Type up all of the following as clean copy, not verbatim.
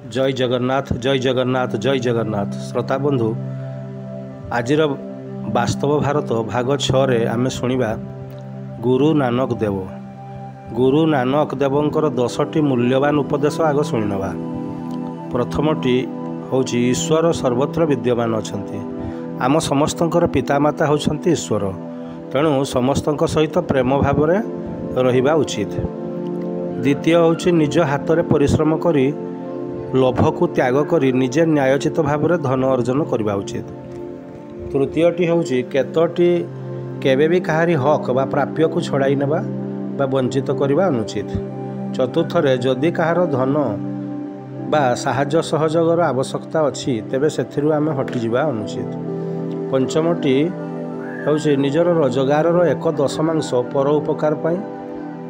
जय जगन्नाथ जय जगन्नाथ जय जगन्नाथ। श्रोता बंधु, आजिर वास्तव भारत भाग 6 रे आमे शुणिबा गुरु नानक देव। गुरु नानक देवंकर 10टी मूल्यवान उपदेश आग शुणिनवा। प्रथमटी होची ईश्वर सर्वत्र विद्यमान अछंती। आम समस्तंकर पितामाता होछंती ईश्वर, तेणु समस्तंक सहित प्रेम भाव में रहिबा उचित। द्वितीय होची निज हाथ में परिश्रम करी लोभ को त्याग करी निजे न्यायोचित भाव में धन अर्जन करने उचित। तृतीयटी होची केतोटी केबे भी कहारी हक बा प्राप्य को छड़ाई नेबा बा वंचित करने अनुचित। चतुर्थरे जदि कहार धन बा साहाय्य सहयोगर आवश्यकता अच्छी तेबे सेथिरु आमे हटिजिबा अनुचित। पंचमटी होची निजर रोजगार एक दशमांश पर उपकार पाई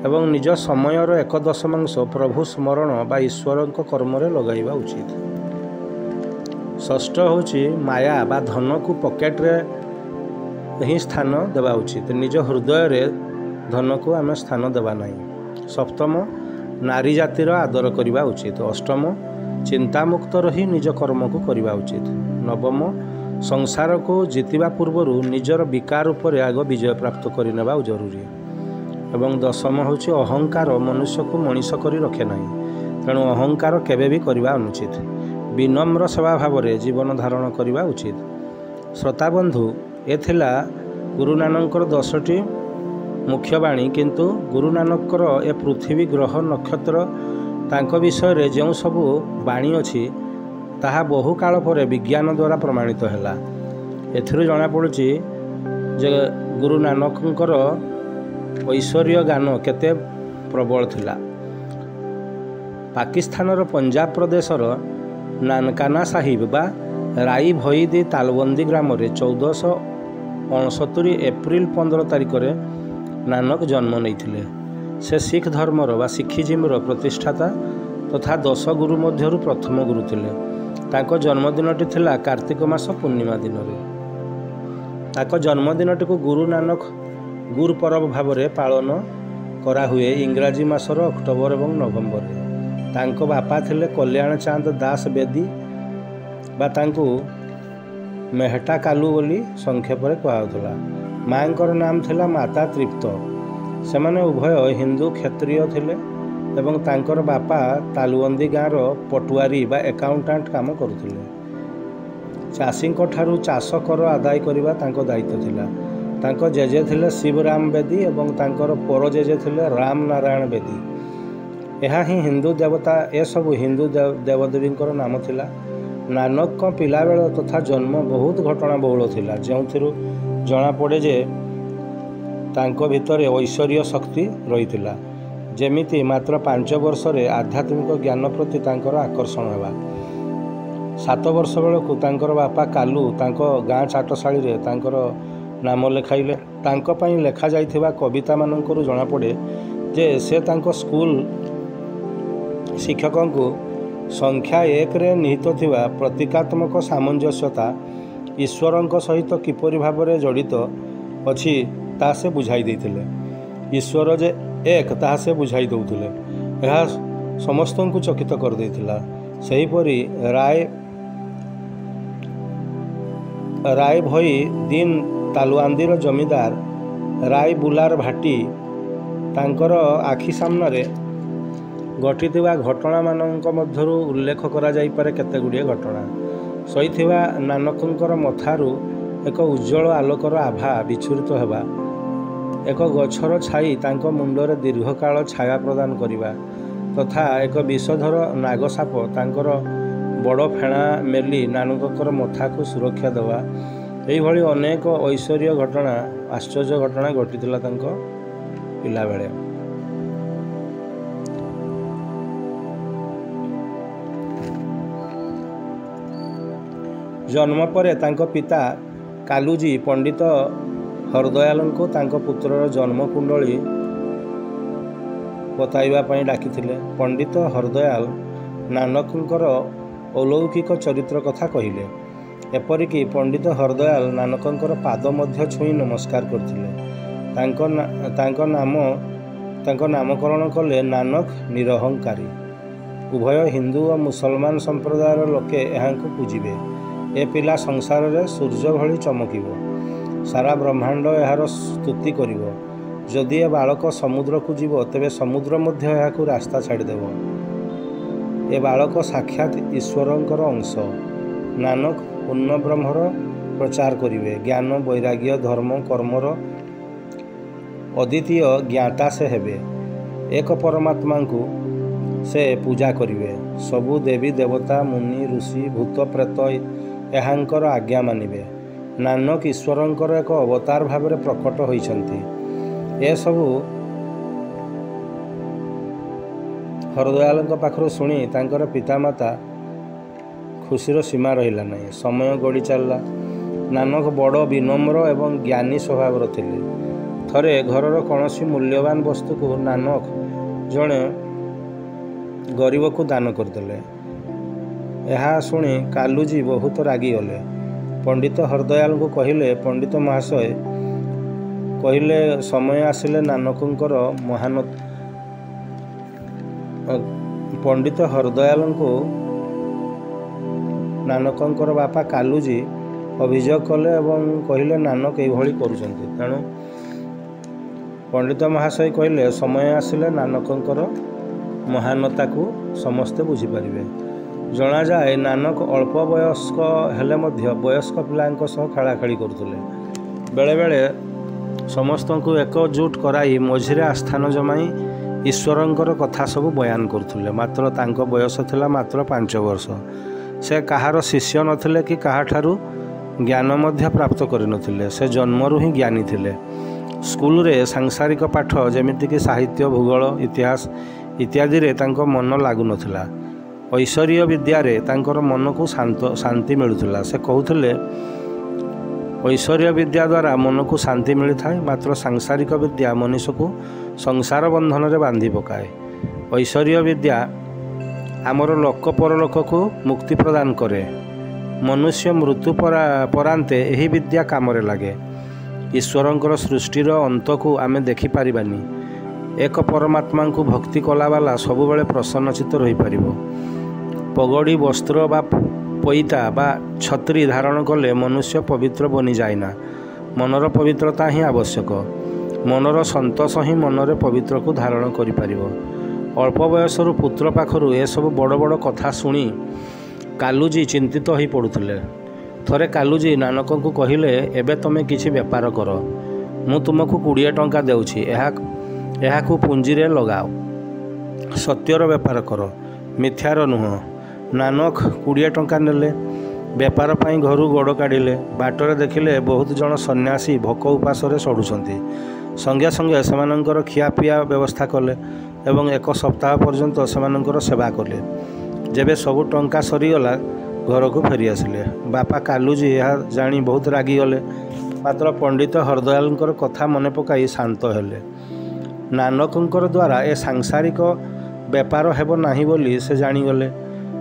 एवं निज समयर एक दशमांश प्रभु स्मरण बा ईश्वर कर्म लगाइबा उचित। षष्ठ होची माया बा धन को पॉकेट रे ही स्थान देवा उचित, निज हृदय रे धन को आमे स्थान देवा नहीं। सप्तम नारी जातिर आदर करने उचित। अष्टम चिंतामुक्त रही निज कर्म को करने उचित। नवम संसार को जीतिबा पूर्व निजर विकार उपर आग विजय प्राप्त करने जरूरी। एवं दशम होची अहंकार मनुष्य को मनीष करी रखे नहीं, तेणु अहंकार केबे भी करने अनुचित। विनम्र सेवा भाव में जीवन धारण करने उचित। श्रोता बंधु, ए थिला गुरु नानकर 10टी मुख्य बाणी। किंतु गुरु नानकर ए पृथ्वी ग्रह नक्षत्र तांको विषय रे जो सबू बाणी अच्छी ताहा बहु काल पर विज्ञान द्वारा प्रमाणित है। एथिरु जଣା पड़ुछि जे गुरु नानकंकर ऐश्वर्य गान केते प्रबल थिला। पाकिस्तान पंजाब प्रदेशर नानकाना साहिब बा राई भईदी तालबंदी ग्राम 1469 एप्रिल 15 तारिख रे नानक जन्म नहीं। से सिख धर्मर बा सिखिजिम्र प्रतिष्ठाता तथा 10 गुरु मध्यरु प्रथम गुरु थिले। ताको जन्मदिनटी थिला कार्तिक मास पूर्णिमा दिन रे। ताको जन्मदिनटी को गुरु नानक गुरु पर्व भाव में पालन करा हुए इंग्राजी मासर अक्टोबर और नवेम्बर। तांको बापा थिले कल्याण चांद दास बेदी बा तांको मेहटा कालू बोली संक्षेप में कहला। माँकर नाम थिला माता तृप्त। सेमाने उभय हिंदू क्षत्रिय थिले एवं तांकर बापा तालुबंदी गाँवर पटुआरी बा एकाउंटांट काम करुथिले। चाषी ठारू चाष कर आदाय करने तांको दायित्व थिला। तांको जेजे थिले शिवराम बेदी एवं तांकर पर जेजे थिले राम नारायण बेदी। यह ही हिंदू देवता ए सब हिंदू देवदेवी नाम थिला। नानक को पिला बेल तथा जन्म बहुत घटना बहुल थिला, जो जना पड़े जे तांको भितरे ऐश्वर्य शक्ति रही। जेमिति मात्र 5 वर्ष रे आध्यात्मिक ज्ञान प्रति तांकर आकर्षण हेबा। 7 वर्ष बेलू तांकर बापा कालू तांको गाँ चाटशाड़ी रे तांकर नाम लेखाइले। तांको पई लेखा जाइथिबा कविता मानकरू जना पड़े जे से तांको स्कूल शिक्षकों को संख्या 1 रे निहित थिबा प्रतीकात्मक सामंजस्यता ईश्वरंक सहित किपरि भाव में जड़ित अछि ता से बुझाई देथिले। ईश्वर जे एक ताहा से बुझाई दउथिले। यह समस्त को चकित कर देथिला। सेहीपरि राय भई दिन तालुआंदीर जमीदार राय बुलार भाटी तांकर आखि सामने घटिथिबा घटना मानक मध्यरु उल्लेख करा जाई पारे केते गुड़िए घटना। सहीथिबा नानकंकर मथारू एक उज्जवल आलोकर आभा विच्छुरित हेबा, एक गछर छाई तांको मुंडरे दीर्घकाल छाया प्रदान करिबा तथा एक विषधर नागसाप तांकर बड़ फेणा मेली नानकंकर मथा को सुरक्षा देवा, यही अनेक ऐश्वर्य घटना आश्चर्य घटना घटीला तांको पिला बेले। जन्म पर तांको पिता कालूजी पंडित हरदयाल को तांको पुत्रर जन्म कुंडली बताइबा पई डाकिथिले। पंडित हरदयाल नानकंकर अलौकिक चरित्र कथा कहिले। एपरिकी पंडित हरदयाल नानकंकर पाद मध्य छुई नमस्कार करथिले। तांको नामकरण कले नानक निरहंकारी। ଉଭୟ ହିନ୍ଦୁ ଓ ମୁସଲମାନ ସମ୍ପ୍ରଦାୟର ଲୋକେ ଏହାଙ୍କୁ ପୂଜିବେ। ଏ ପିଲା ସଂସାରରେ ସୂର୍ଯ୍ୟ ଭଳି ଚମକିବ, ସାରା ବ୍ରହ୍ମାଣ୍ଡ ଏହାର ସ୍ତୁତି କରିବ। ଯଦି ଏ ବାଳକ ସମୁଦ୍ରକୁ ଯିବ ତେବେ ସମୁଦ୍ର ମଧ୍ୟ ଏହାକୁ ରାସ୍ତା ଛାଡ଼ିଦେବ। ଏ ବାଳକ ସାକ୍ଷାତ ଈଶ୍ୱରଙ୍କର ଅଂଶ। ନାନକ ପୂର୍ଣ୍ଣ ବ୍ରହ୍ମର ପ୍ରଚାର କରିବେ। ଜ୍ଞାନ, ବୈରାଗ୍ୟ, ଧର୍ମ, କର୍ମର ଅଦ୍ୱିତୀୟ ଜ୍ଞାତା ସେ ହେବେ। ଏକ ପରମାତ୍ମାଙ୍କୁ ସେ ପୂଜା କରିବେ। ସବୁ ଦେବୀ ଦେବତା, ମୁନି, ଋଷି, ଭୂତ, ପ୍ରେତ ଏହାଙ୍କର ଆଜ୍ଞା ମାନିବେ। ନାନକ ଈଶ୍ୱରଙ୍କର ଏକ ଅବତାର ଭାବରେ ପ୍ରକଟ ହୋଇଛନ୍ତି। ଏସବୁ ହରଦୟାଲଙ୍କ ପାଖରୁ ଶୁଣି ତାଙ୍କର ପିତାମାତା ଖୁସିର ସୀମା ରହିଲା ନାହିଁ। ସମୟ ଗଡ଼ି ଚାଲିଲା। ନାନକ ବଡ଼ ବିନମ୍ର ଏବଂ ଜ୍ଞାନୀ ସ୍ୱଭାବର ଥିଲେ। ଥରେ ଘରର କୌଣସି ମୂଲ୍ୟବାନ ବସ୍ତୁକୁ ନାନକ ଜଣେ ଗରିବକୁ ଦାନ କରିଦେଲେ। ଏହା ଶୁଣି କାଲୁଜୀ ବହୁତ ରାଗିଗଲେ। ପଣ୍ଡିତ ହରଦୟାଲଙ୍କୁ କହିଲେ, ପଣ୍ଡିତ ମହାଶୟ କହିଲେ ସମୟ ଆସିଲେ ନାନକଙ୍କର ପଣ୍ଡିତ ହରଦୟାଲଙ୍କୁ ନାନକଙ୍କର ବାପା କାଲୁଜୀ ଅଭିଯୋଗ କଲେ ଏବଂ କହିଲେ ନାନକ ଏଇଭଳି କରୁଛନ୍ତି। ତେଣୁ ପଣ୍ଡିତ ମହାଶୟ କହିଲେ ସମୟ ଆସିଲେ ନାନକଙ୍କର ମହାନତାକୁ ସମସ୍ତେ ବୁଝିପାରିବେ। ଜଣାଯାଏ ନାନକ ଅଳ୍ପ ବୟସ୍କ ହେଲେ ମଧ୍ୟ ବୟସ୍କ ପିଲାଙ୍କ ସହ ଖେଳାଖେଳି କରୁଥିଲେ। ବେଳେବେଳେ ସମସ୍ତଙ୍କୁ ଏକଜୁଟ କରାଇ ମଝିରେ ଆସ୍ଥାନ ଜମାଇ ଈଶ୍ୱରଙ୍କର କଥା ସବୁ ବୟାନ କରୁଥିଲେ। ମାତ୍ର ତାଙ୍କ ବୟସ ଥିଲା ମାତ୍ର 5 ବର୍ଷ। ସେ କାହାର ଶିଷ୍ୟ ନଥିଲେ କି କାହାଠାରୁ ଜ୍ଞାନ ମଧ୍ୟ ପ୍ରାପ୍ତ କରିନଥିଲେ। ସେ ଜନ୍ମରୁ ହିଁ ଜ୍ଞାନୀ ଥିଲେ। ସ୍କୁଲରେ ସାଂସାରିକ ପାଠ ଯେମିତିକି ସାହିତ୍ୟ, ଭୂଗୋଳ, ଇତିହାସ ଇତ୍ୟାଦିରେ ତାଙ୍କ ମନ ଲାଗୁନଥିଲା। ଐଶ୍ୱରୀୟ ବିଦ୍ୟାରେ ତାଙ୍କର ମନକୁ ଶାନ୍ତି ମିଳୁଥିଲା। ସେ କହୁଥିଲେ ଐଶ୍ୱରୀୟ ବିଦ୍ୟା ଦ୍ୱାରା ମନକୁ ଶାନ୍ତି ମିଳିଥାଏ, ମାତ୍ର ସାଂସାରିକ ବିଦ୍ୟା ମନୁଷ୍ୟକୁ ସଂସାର ବନ୍ଧନରେ ବାନ୍ଧି ପକାଏ। ଐଶ୍ୱରୀୟ ବିଦ୍ୟା ଆମର ଲୋକ ପରଲୋକକୁ ମୁକ୍ତି ପ୍ରଦାନ କରେ। ମନୁଷ୍ୟ ମୃତ୍ୟୁ ପରାନ୍ତେ ଏହି ବିଦ୍ୟା କାମରେ ଲାଗେ। ଈଶ୍ୱରଙ୍କର ସୃଷ୍ଟିର ଅନ୍ତକୁ ଆମେ ଦେଖିପାରିବାନି। ଏକ ପରମାତ୍ମାଙ୍କୁ ଭକ୍ତି କଲାବାଲା ସବୁବେଳେ ପ୍ରସନ୍ନଚିତ ରହିପାରିବ। ପଗଡ଼ି, ବସ୍ତ୍ର ବା ପଇତା ବା ଛତ୍ରୀ ଧାରଣ କଲେ ମନୁଷ୍ୟ ପବିତ୍ର ବନିଯାଏନା। ମନର ପବିତ୍ରତା ହିଁ ଆବଶ୍ୟକ। ମନର ସନ୍ତୋଷ ହିଁ ମନରେ ପବିତ୍ରକୁ ଧାରଣ କରିପାରିବ। ଅଳ୍ପ ବୟସରୁ ପୁତ୍ର ପାଖରୁ ଏସବୁ ବଡ଼ ବଡ଼ କଥା ଶୁଣି କାଲୁଜୀ ଚିନ୍ତିତ ହୋଇ ପଡ଼ୁଥିଲେ। ଥରେ କାଲୁଜୀ ନାନକଙ୍କୁ କହିଲେ, ଏବେ ତୁମେ କିଛି ବେପାର କର। ମୁଁ ତୁମକୁ 20 ଟଙ୍କା ଦେଉଛି। ଏହାକୁ ପୁଞ୍ଜିରେ ଲଗାଅ। ସତ୍ୟର ବେପାର କର, ମିଥ୍ୟାର ନୁହଁ। ନାନକ 20 ଟଙ୍କା ନେଲେ। ବେପାର ପାଇଁ ଘରୁ ଗୋଡ଼ କାଢ଼ିଲେ। ବାଟରେ ଦେଖିଲେ ବହୁତ ଜଣ ସନ୍ନ୍ୟାସୀ ଭୋକ ଉପାସରେ ସଢ଼ୁଛନ୍ତି। ସଙ୍ଗେ ସଙ୍ଗେ ସେମାନଙ୍କର ଖିଆପିଆ ବ୍ୟବସ୍ଥା କଲେ ଏବଂ 1 ସପ୍ତାହ ପର୍ଯ୍ୟନ୍ତ ସେମାନଙ୍କର ସେବା କଲେ। ଯେବେ ସବୁ ଟଙ୍କା ସରିଗଲା ଘରକୁ ଫେରିଆସିଲେ। ବାପା କାଲୁଜୀ ଏହା ଜାଣି ବହୁତ ରାଗିଗଲେ, ମାତ୍ର ପଣ୍ଡିତ ହରଦୟାଲଙ୍କର କଥା ମନେ ପକାଇ ଶାନ୍ତ ହେଲେ। ନାନକଙ୍କର ଦ୍ୱାରା ଏ ସାଂସାରିକ ବେପାର ହେବ ନାହିଁ ବୋଲି ସେ ଜାଣିଗଲେ।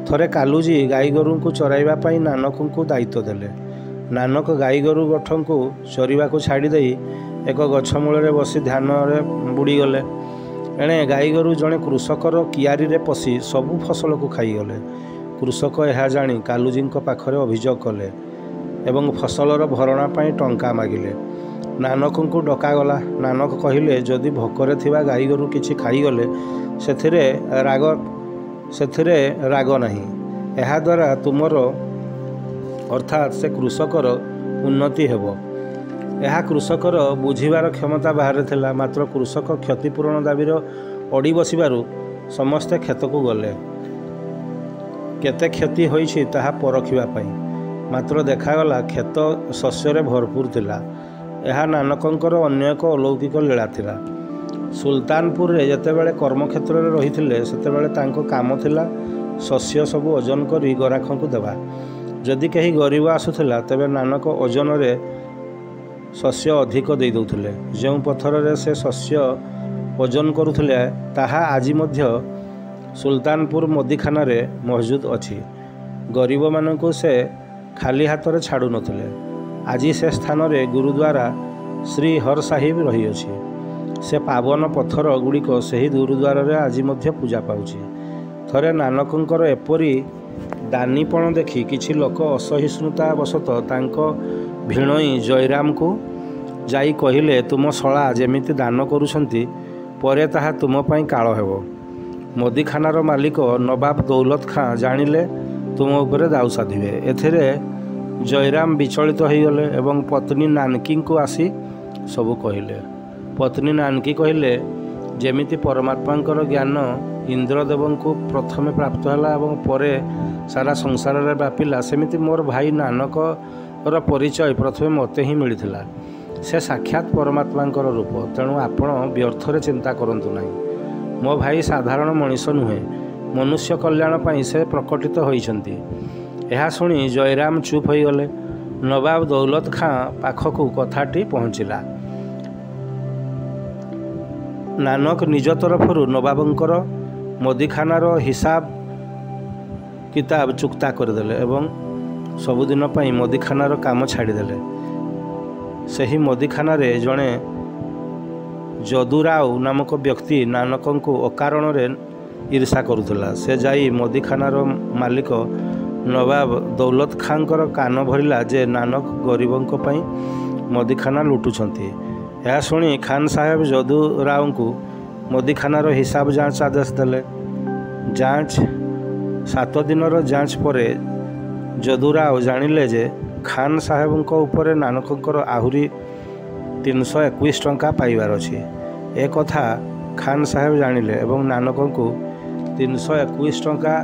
ଥରେ କାଲୁଜୀ ଗାଈଗୋରୁଙ୍କୁ ଚରାଇବା ପାଇଁ ନାନକଙ୍କୁ ଦାୟିତ୍ୱ ଦେଲେ। ନାନକ ଗାଈଗୋରୁ ଗୋଠଙ୍କୁ ଚରିବାକୁ ଛାଡ଼ିଦେଇ ଏକ ଗଛ ମୂଳରେ ବସି ଧ୍ୟାନରେ ବୁଡ଼ିଗଲେ। ଏଣେ ଗାଈଗୋରୁ ଜଣେ କୃଷକର କିଆରୀରେ ପଶି ସବୁ ଫସଲକୁ ଖାଇଗଲେ। କୃଷକ ଏହା ଜାଣି କାଲୁଜୀଙ୍କ ପାଖରେ ଅଭିଯୋଗ କଲେ ଏବଂ ଫସଲର ଭରଣା ପାଇଁ ଟଙ୍କା ମାଗିଲେ। ନାନକଙ୍କୁ ଡକାଗଲା। ନାନକ କହିଲେ, ଯଦି ଭୋକରେ ଥିବା ଗାଈଗୋରୁ କିଛି ଖାଇଗଲେ ସେଥିରେ ରାଗ ନାହିଁ। ଏହାଦ୍ୱାରା ତୁମର ଅର୍ଥାତ୍ ସେ କୃଷକର ଉନ୍ନତି ହେବ। ଏହା କୃଷକର ବୁଝିବାର କ୍ଷମତା ବାହାରେ ଥିଲା। ମାତ୍ର କୃଷକ କ୍ଷତିପୂରଣ ଦାବିର ଅଡ଼ି ବସିବାରୁ ସମସ୍ତେ କ୍ଷେତକୁ ଗଲେ କେତେ କ୍ଷତି ହୋଇଛି ତାହା ପରଖିବା ପାଇଁ। ମାତ୍ର ଦେଖାଗଲା କ୍ଷେତ ଶସ୍ୟରେ ଭରପୁର ଥିଲା। ଏହା ନାନକଙ୍କର ଅନ୍ୟ ଏକ ଅଲୌକିକ ଲୀଳା ଥିଲା। ସୁଲତାନପୁରରେ ଯେତେବେଳେ କର୍ମକ୍ଷେତ୍ରରେ ରହିଥିଲେ ସେତେବେଳେ ତାଙ୍କ କାମ ଥିଲା ଶସ୍ୟ ସବୁ ଓଜନ କରି ଗରାଖଙ୍କୁ ଦେବା। ଯଦି କେହି ଗରିବ ଆସୁଥିଲା ତେବେ ନାନକ ଓଜନରେ ଶସ୍ୟ ଅଧିକ ଦେଇ ଦେଉଥିଲେ। ଯେଉଁ ପଥରରେ ସେ ଶସ୍ୟ ଓଜନ କରୁଥିଲେ ତାହା ଆଜି ମଧ୍ୟ ସୁଲତାନପୁର ମୋଦିଖାନାରେ ମହଜୁଦ ଅଛି। ଗରିବମାନଙ୍କୁ ସେ ଖାଲି ହାତରେ ଛାଡ଼ୁନଥିଲେ। ଆଜି ସେ ସ୍ଥାନରେ ଗୁରୁଦ୍ୱାର ଶ୍ରୀ ହର ସାହିବ ରହିଅଛି। ସେ ପାବନ ପଥର ଗୁଡ଼ିକ ସେହି ଗୁରୁଦ୍ୱାରରେ ଆଜି ମଧ୍ୟ ପୂଜା ପାଉଛି। ଥରେ ନାନକଙ୍କର ଏପରି ଦାନୀପଣ ଦେଖି କିଛି ଲୋକ ଅସହିଷ୍ଣୁତାବଶତଃ ତାଙ୍କ ଭିଣୋଇ ଜୟରାମକୁ ଯାଇ କହିଲେ, ତୁମ ଶଳା ଯେମିତି ଦାନ କରୁଛନ୍ତି ପରେ ତାହା ତୁମ ପାଇଁ କାଳ ହେବ। ମୋଦିଖାନାର ମାଲିକ ନବାବ ଦୌଲତ ଖାଁ ଜାଣିଲେ ତୁମ ଉପରେ ଦାଉ ସାଧିବେ। ଏଥିରେ ଜୟରାମ ବିଚଳିତ ହୋଇଗଲେ ଏବଂ ପତ୍ନୀ ନାନକୀଙ୍କୁ ଆସି ସବୁ କହିଲେ। ପତ୍ନୀ ନାନକୀ କହିଲେ, ଯେମିତି ପରମାତ୍ମାଙ୍କର ଜ୍ଞାନ ଇନ୍ଦ୍ରଦେବଙ୍କୁ ପ୍ରଥମେ ପ୍ରାପ୍ତ ହେଲା ଏବଂ ପରେ ସାରା ସଂସାରରେ ବ୍ୟାପିଲା, ସେମିତି ମୋର ଭାଇ ନାନକର ପରିଚୟ ପ୍ରଥମେ ମୋତେ ହିଁ ମିଳିଥିଲା। ସେ ସାକ୍ଷାତ ପରମାତ୍ମାଙ୍କର ରୂପ। ତେଣୁ ଆପଣ ବ୍ୟର୍ଥରେ ଚିନ୍ତା କରନ୍ତୁ ନାହିଁ। ମୋ ଭାଇ ସାଧାରଣ ମଣିଷ ନୁହେଁ, ମନୁଷ୍ୟ କଲ୍ୟାଣ ପାଇଁ ସେ ପ୍ରକଟିତ ହୋଇଛନ୍ତି। ଏହା ଶୁଣି ଜୟରାମ ଚୁପ୍ ହୋଇଗଲେ। ନବାବ ଦୌଲତ ଖାଁ ପାଖକୁ କଥାଟି ପହଞ୍ଚିଲା। ନାନକ ନିଜ ତରଫରୁ ନବାବଙ୍କର ମୋଦିଖାନାର ହିସାବ କିତାବ ଚୁକ୍ତା କରିଦେଲେ ଏବଂ ସବୁଦିନ ପାଇଁ ମୋଦିଖାନାର କାମ ଛାଡ଼ିଦେଲେ। ସେହି ମୋଦିଖାନାରେ ଜଣେ ଯଦୁରାଓ ନାମକ ବ୍ୟକ୍ତି ନାନକଙ୍କୁ ଅକାରଣରେ ଈର୍ଷା କରୁଥିଲା। ସେ ଯାଇ ମୋଦିଖାନାର ମାଲିକ ନବାବ ଦୌଲତ ଖାଁଙ୍କର କାନ ଭରିଲା ଯେ ନାନକ ଗରିବଙ୍କ ପାଇଁ ମୋଦିଖାନା ଲୁଟୁଛନ୍ତି। ଏହା ଶୁଣି ଖାନ୍ ସାହେବ ଯଦୁରାଓଙ୍କୁ ମୋଦିଖାନାର ହିସାବ ଯାଞ୍ଚ ଆଦେଶ ଦେଲେ। 7 ଦିନର ଯାଞ୍ଚ ପରେ ଯଦୁରାଓ ଜାଣିଲେ ଯେ ଖାନ୍ ସାହେବଙ୍କ ଉପରେ ନାନକଙ୍କର ଆହୁରି 321 ଟଙ୍କା ପାଇବାର ଅଛି। ଏ କଥା ଖାନ୍ ସାହେବ ଜାଣିଲେ ଏବଂ ନାନକଙ୍କୁ 321 ଟଙ୍କା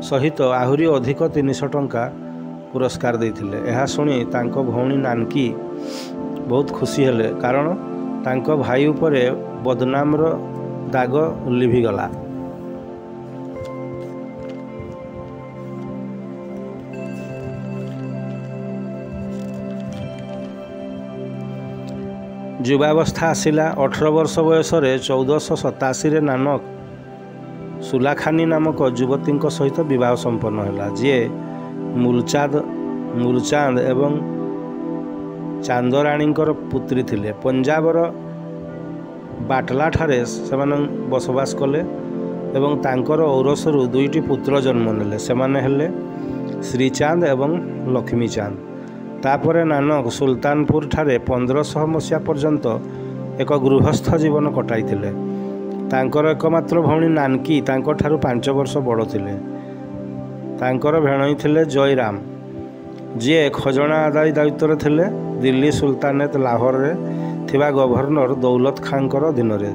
ସହିତ ଆହୁରି ଅଧିକ 300 ଟଙ୍କା ପୁରସ୍କାର ଦେଇଥିଲେ। ଏହା ଶୁଣି ତାଙ୍କ ଭଉଣୀ ନାନକୀ ବହୁତ ଖୁସି ହେଲେ, କାରଣ ତାଙ୍କ ଭାଇ ଉପରେ ବଦନାମର ଦାଗ ଲିଭିଗଲା। ଯୁବାବସ୍ଥା ଆସିଲା। 18 ବର୍ଷ ବୟସରେ 1487ରେ ନାନକ ସୁଲାଖାନୀ ନାମକ ଯୁବତୀଙ୍କ ସହିତ ବିବାହ ସମ୍ପନ୍ନ ହେଲା, ଯିଏ ମୁଲଚାନ୍ଦ ଏବଂ ଚାନ୍ଦରାଣୀଙ୍କର ପୁତ୍ରୀ ଥିଲେ। ପଞ୍ଜାବର ବାଟଲାଠାରେ ସେମାନେ ବସବାସ କଲେ ଏବଂ ତାଙ୍କର ଔରସରୁ 2ଟି ପୁତ୍ର ଜନ୍ମ ନେଲେ। ସେମାନେ ହେଲେ ଶ୍ରୀଚାନ୍ଦ ଏବଂ ଲକ୍ଷ୍ମୀଚାନ୍ଦ। ତାପରେ ନାନକ ସୁଲତାନପୁର ଠାରେ 1500 ମସିହା ପର୍ଯ୍ୟନ୍ତ ଏକ ଗୃହସ୍ଥ ଜୀବନ କଟାଇଥିଲେ। ତାଙ୍କର ଏକମାତ୍ର ଭଉଣୀ ନାନକୀ ତାଙ୍କଠାରୁ 5 ବର୍ଷ ବଡ଼ ଥିଲେ। ତାଙ୍କର ଭେଣୋଇ ଥିଲେ ଜୟରାମ, ଯିଏ ଖଜଣା ଆଦାୟ ଦାୟିତ୍ୱରେ ଥିଲେ ଦିଲ୍ଲୀ ସୁଲତାନେତ ଲାହୋରରେ ଥିବା ଗଭର୍ଣ୍ଣର ଦୌଲତ ଖାଁଙ୍କର ଅଧୀନରେ।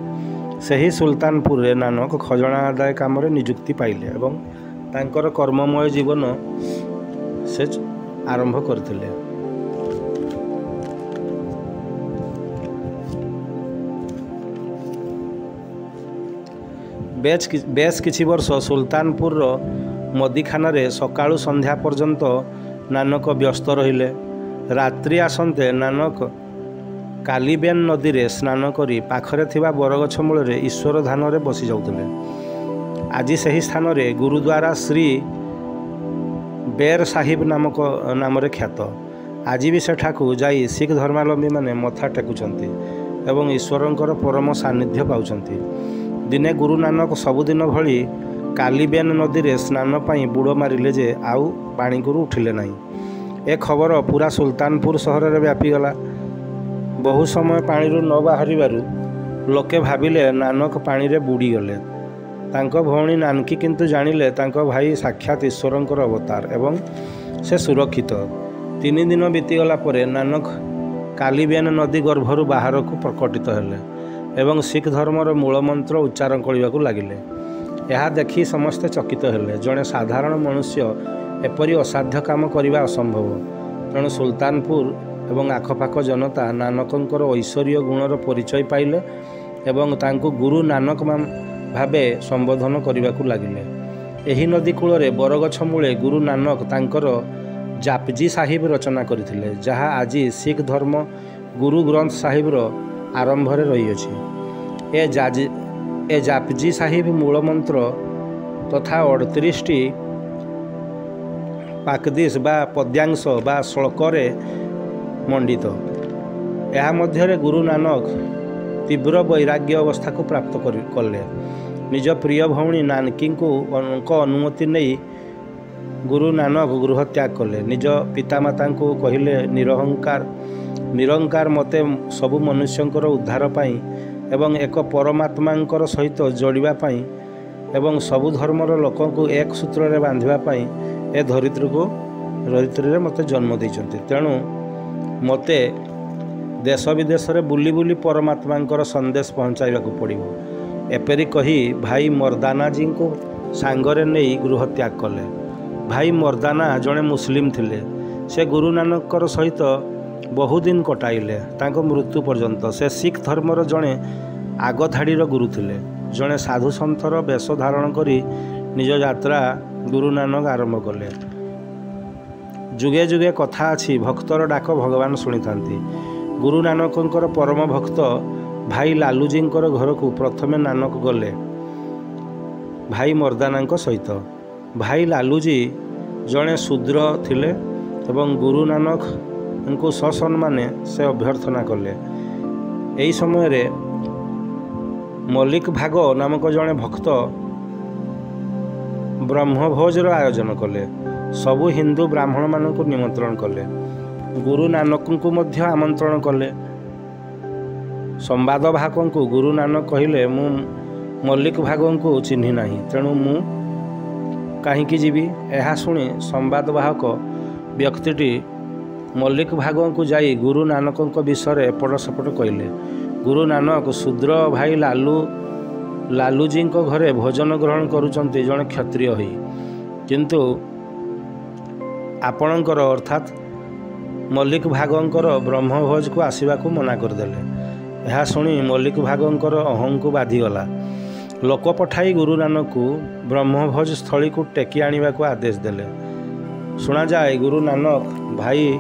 ସେହି ସୁଲତାନପୁରରେ ନାନକ ଖଜଣା ଆଦାୟ କାମରେ ନିଯୁକ୍ତି ପାଇଲେ ଏବଂ ତାଙ୍କର କର୍ମମୟ ଜୀବନ ସେ ଆରମ୍ଭ କରିଥିଲେ। ବେଶ କିଛି ବର୍ଷ ସୁଲତାନପୁରର ମୋଦିଖାନାରେ ସକାଳୁ ସନ୍ଧ୍ୟା ପର୍ଯ୍ୟନ୍ତ ନାନକ ବ୍ୟସ୍ତ ରହିଲେ। ରାତ୍ରି ଆସନ୍ତେ ନାନକ କାଲିବେନ ନଦୀରେ ସ୍ନାନ କରି ପାଖରେ ଥିବା ବରଗଛ ମୂଳରେ ଈଶ୍ୱର ଧ୍ୟାନରେ ବସି ଯାଉଥିଲେ। ଆଜି ସେହି ସ୍ଥାନରେ ଗୁରୁଦ୍ୱାରା ଶ୍ରୀ ବେର ସାହିବ ନାମରେ ଖ୍ୟାତ। ଆଜି ବି ସେଠାକୁ ଯାଇ ଶିଖ ଧର୍ମାବଲମ୍ବୀମାନେ ମଥା ଟେକୁଛନ୍ତି ଏବଂ ଈଶ୍ୱରଙ୍କର ପରମ ସାନ୍ନିଧ୍ୟ ପାଉଛନ୍ତି। ଦିନେ ଗୁରୁ ନାନକ ସବୁଦିନ ଭଳି କାଲିବେନ ନଦୀରେ ସ୍ନାନ ପାଇଁ ବୁଡ଼ ମାରିଲେ ଯେ ଆଉ ପାଣିକୁ ଉଠିଲେ ନାହିଁ। ଏ ଖବର ପୁରା ସୁଲତାନପୁର ସହରରେ ବ୍ୟାପିଗଲା। ବହୁ ସମୟ ପାଣିରୁ ନ ବାହାରିବାରୁ ଲୋକେ ଭାବିଲେ ନାନକ ପାଣିରେ ବୁଡ଼ିଗଲେ। ତାଙ୍କ ଭଉଣୀ ନାନକୀ କିନ୍ତୁ ଜାଣିଲେ ତାଙ୍କ ଭାଇ ସାକ୍ଷାତ ଈଶ୍ୱରଙ୍କର ଅବତାର ଏବଂ ସେ ସୁରକ୍ଷିତ। 3 ଦିନ ବିତିଗଲା ପରେ ନାନକ କାଲିବେନ ନଦୀ ଗର୍ଭରୁ ବାହାରକୁ ପ୍ରକଟିତ ହେଲେ ଏବଂ ଶିଖ ଧର୍ମର ମୂଳମନ୍ତ୍ର ଉଚ୍ଚାରଣ କରିବାକୁ ଲାଗିଲେ। ଏହା ଦେଖି ସମସ୍ତେ ଚକିତ ହେଲେ। ଜଣେ ସାଧାରଣ ମନୁଷ୍ୟ ଏପରି ଅସାଧ୍ୟ କାମ କରିବା ଅସମ୍ଭବ। ତେଣୁ ସୁଲତାନପୁର ଏବଂ ଆଖପାଖ ଜନତା ନାନକଙ୍କର ଐଶ୍ୱରୀୟ ଗୁଣର ପରିଚୟ ପାଇଲେ ଏବଂ ତାଙ୍କୁ ଗୁରୁ ନାନକ ଭାବେ ସମ୍ବୋଧନ କରିବାକୁ ଲାଗିଲେ। ଏହି ନଦୀ କୂଳରେ ବରଗଛ ମୂଳେ ଗୁରୁ ନାନକ ତାଙ୍କର ଜାପଜି ସାହିବ ରଚନା କରିଥିଲେ, ଯାହା ଆଜି ଶିଖ ଧର୍ମ ଗୁରୁ ଗ୍ରନ୍ଥ ସାହିବର ଆରମ୍ଭରେ ରହିଅଛି। ଏ ଜାପଜି ସାହିବ ମୂଳମନ୍ତ୍ର ତଥା 38ଟି ପାକଦିଶ ବା ପଦ୍ୟାଂଶ ବା ଶ୍ଳୋକରେ ମଣ୍ଡିତ। ଏହା ମଧ୍ୟରେ ଗୁରୁ ନାନକ ତୀବ୍ର ବୈରାଗ୍ୟ ଅବସ୍ଥାକୁ ପ୍ରାପ୍ତ କଲେ। निज प्रिय भौणी नानकी अनुमति नहीं गुरु नानक गृह त्याग कले। निज पितामाता को कहले निरंकार मते सबु मनुष्यंकर उद्धार पाई एवं एक परमात्मा सहित जोड़िबा पाई एवं सबु धर्मर लोक को एक सूत्र रे बांधिबा पाई ए धरित्री रे मते जन्म देइछन्ति। तेणु मते देश विदेश रे बुली बुली परमात्मा संदेश पहुँचाइबा को पड़िबो। एपरि कही भाई मर्दाना जी को सांगरे नहीं गृह त्याग कले। भाई मर्दाना जड़े मुस्लिम थिले। से गुरु नानक सहित बहुदिन कटाइले तांको मृत्यु पर्यंत। से सिख धर्मर जड़े आग धाड़ीर गुरु थिले। जड़े साधु सन्थर वेश धारण करी निज यात्रा गुरु नानक आरंभ कले। जुगे जुगे कथा अछि भक्तर डाक भगवान शुणी थांती। गुरु नानकंकर परम भक्त भाई लालूजी घर को प्रथमे नानक गले भाई मर्दाना सहित। भाई लालूजी जड़े शूद्र थिले एवं गुरु नानक उनको ससम्माने से अभ्यर्थना कले। यही समय रे मल्लिक भाग नामक जड़े भक्त ब्रह्मभोजर आयोजन कले। सबु हिंदू ब्राह्मण मान को निमंत्रण कले। गुरु नानक को मध्य आमंत्रण कले। संवाद भाग को गुरु नानक कहले मु मल्लिक भाग को चिन्हि नाही तेणु मु कहीं जीवी। यह शुणी संवाद वाहक व्यक्ति मल्लिक भाग को जाई गुरु नानक विषय एपट सेपट कहले। गुरु नानक शूद्र भाई लालूजी घरे भोजन ग्रहण करुचंती जड़े क्षत्रिय होई किंतु आपणकर अर्थात मल्लिक भागंकर ब्रह्मभोज को आसवा को मना करदेले। यह शुणी मल्लिक भागंकर अहं को बाधिगला। लोक पठाई गुरु नानक को ब्रह्मभोज स्थली को टेकी आनिबा को आदेश देले। शुणा जाए गुरु नानक भाई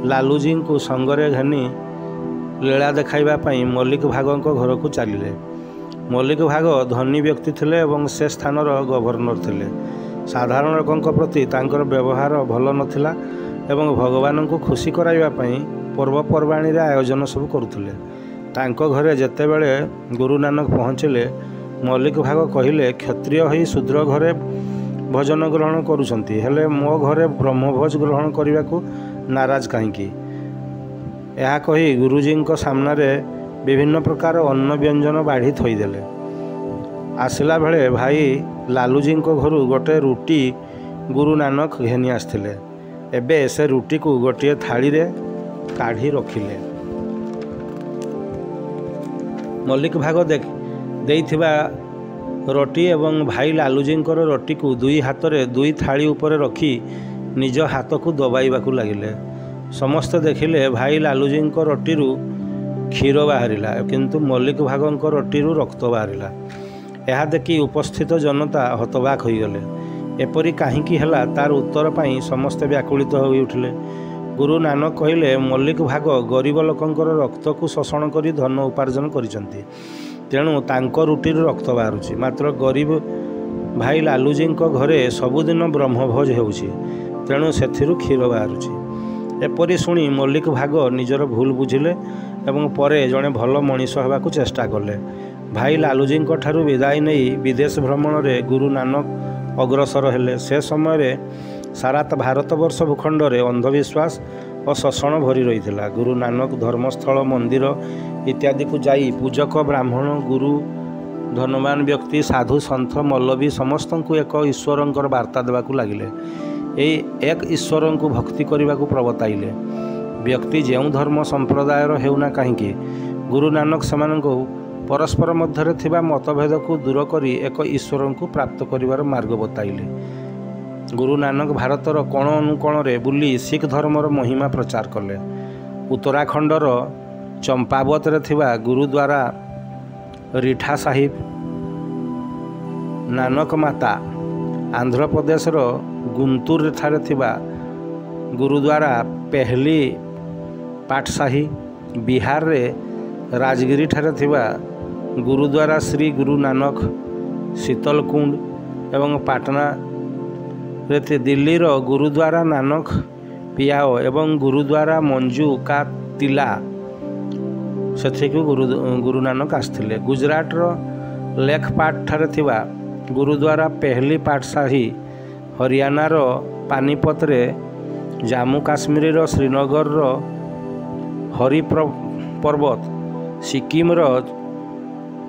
लालूजी को संगरे घनी लीला देखाइबा पई मल्लिक भागंक घर को चलिले। मल्लिक भाग धनी व्यक्ति थिले एवं से स्थानर गवर्नर थिले। साधारण लोकों प्रति तांकर व्यवहार भल नथिला एवं भगवान को खुशी कराइबा पई पर्वपर्वाणी रे आयोजन सब करुथिले। तांको घरे जेतेबेले गुरु नानक पहुँचिले मल्लिक भाग कहले क्षत्रिय होई शूद्र घरे भोजन ग्रहण करुछंती हेले मो घरे ब्रह्मभोज ग्रहण करने को नाराज कहीं। यह कही गुरुजी सामने विभिन्न प्रकार अन्न व्यंजन बाढ़ी थईदेले। आसला बेले भाई लालूजी घर गोटे रुटी गुरु नानक घेनी आसथिले। एबे से रुटी को गोटे थाली रे काढ़ी रखिले। मल्लिक भाग देइथिबा रोटी एवं भाई लालूजी रोटी को दुई हाथ में दुई थाली उपर रखी निज हाथ को दबाइबा को लगिले। समस्त देखिले भाई लालूजी रोटी क्षीर बाहरिला किंतु मल्लिक भागंक रोटी रक्त बाहरिला। यह देखि उपस्थित जनता हतबाक होइगले। एपरी काहींकी हला तार उत्तर पाई समस्ते व्याकुलित हो उठिले। गुरु नानक कहले मल्लिक भाग गरीब लोकंकर रक्त को शोषण करी धन उपार्जन करिसंती तेणु तांको रुटी रक्त बाहरुछि। मात्र गरीब भाई लालूजी घरे सबुदिन ब्रह्मभोज होउछि तेणु सेथिरु क्षीर बाहरुछि। एपरी शुणी मल्लिक भाग निजर भूल बुझिले एवं परे जड़े भल मनीष होबाकू चेष्टा कले। भाई लालूजी ठारू विदाय नहीं विदेश भ्रमण में गुरु नानक अग्रसर हेले। से समय सारा भारतवर्ष भूखंड में अंधविश्वास और शोषण भरी रही। गुरु नानक धर्मस्थल मंदिर इत्यादि को जाई पूजक ब्राह्मण गुरु धनवान व्यक्ति साधु सन्थ मल्लवी समस्त को एक ईश्वरंकर वार्ता देवाकू लगिले। एक ईश्वर को भक्ति करने को प्रवर्ताइले। व्यक्ति जो धर्म संप्रदायर हेउना कहीं गुरु नानक सेमानंको परस्पर मध्य थिबा मतभेद को दूर करी एक ईश्वर को प्राप्त करिवार मार्ग बताइले। गुरु नानक भारतर कोण अनुकोण रे बुली सिख धर्मर महिमा प्रचार कले। उत्तराखंडर चंपावत रे थिबा गुरुद्वारा रिठा साहिब, नानक माता आंध्र प्रदेशर गुंटूर ठारे थिबा गुरुद्वारा पहली पाठशाही, बिहार रे राजगिरी ठारे थिबा गुरुद्वारा श्री गुरु नानक शीतलकुंड एवं पाटना रे दिल्ली रो गुरुद्वारा नानक पियाओ एवं गुरुद्वारा मंजू का तिला से गुरु नानक आसथिले। गुजरात रो लेखपाट ठारे थिबा गुरुद्वारा पहली पाठशाही हरियाणार पानीपत रे जम्मू काश्मीर श्रीनगर हरि पर्वत सिक्किम